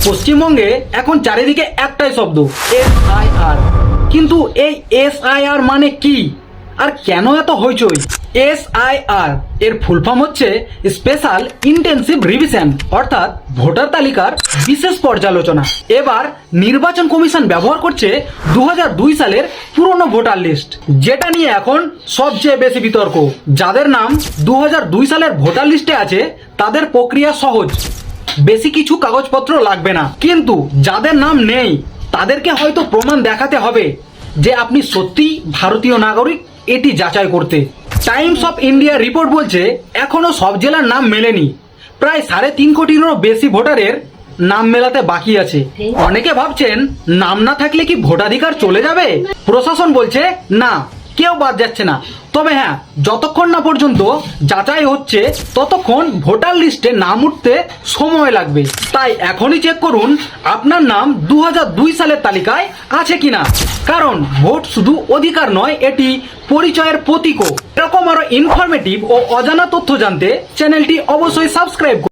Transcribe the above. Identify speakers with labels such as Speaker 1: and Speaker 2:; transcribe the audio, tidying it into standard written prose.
Speaker 1: পশ্চিমবঙ্গে এখন চারিদিকে একটাই শব্দ SIR, কিন্তু এই SIR মানে কি আর কেন এত হইচই? SIR এর ফুল ফর্ম হচ্ছে স্পেশাল ইন্টেন্সিভ রিভিশন, অর্থাৎ ভোটার তালিকার বিশেষ পর্যালোচনা। এবার নির্বাচন কমিশন ব্যবহার করছে 2002 সালের পুরনো ভোটার লিস্ট, যেটা নিয়ে এখন সবচেয়ে বেশি বিতর্ক। যাদের নাম 2002 সালের ভোটার লিস্টে আছে তাদের প্রক্রিয়া সহজ, বেশি কিছু কাগজপত্র লাগবে না। কিন্তু যাদের নাম নেই তাদেরকে হয়তো প্রমাণ দেখাতে হবে যে আপনি সত্যিই ভারতীয় নাগরিক, এটি যাচাই করতে। টাইমস অফ ইন্ডিয়া রিপোর্ট বলছে এখনো সব জেলার নাম মেলেনি, প্রায় 3.5 কোটিরও বেশি ভোটারের নাম মেলাতে বাকি আছে। অনেকে ভাবছেন নাম না থাকলে কি ভোটাধিকার চলে যাবে? প্রশাসন বলছে না, কেউ বাদ যাচ্ছে না। তবে হ্যাঁ, যতক্ষণ না পর্যন্ত যাচাই হচ্ছে ততক্ষণ ভোটার লিস্টে নাম উঠতে সময় লাগবে। তাই এখনই চেক করুন আপনার নাম 2002 সালের তালিকায় আছে কিনা, কারণ ভোট শুধু অধিকার নয়, এটি পরিচয়ের প্রতীকও। এরকম আরো ইনফরমেটিভ ও অজানা তথ্য জানতে চ্যানেলটি অবশ্যই সাবস্ক্রাইব করুন।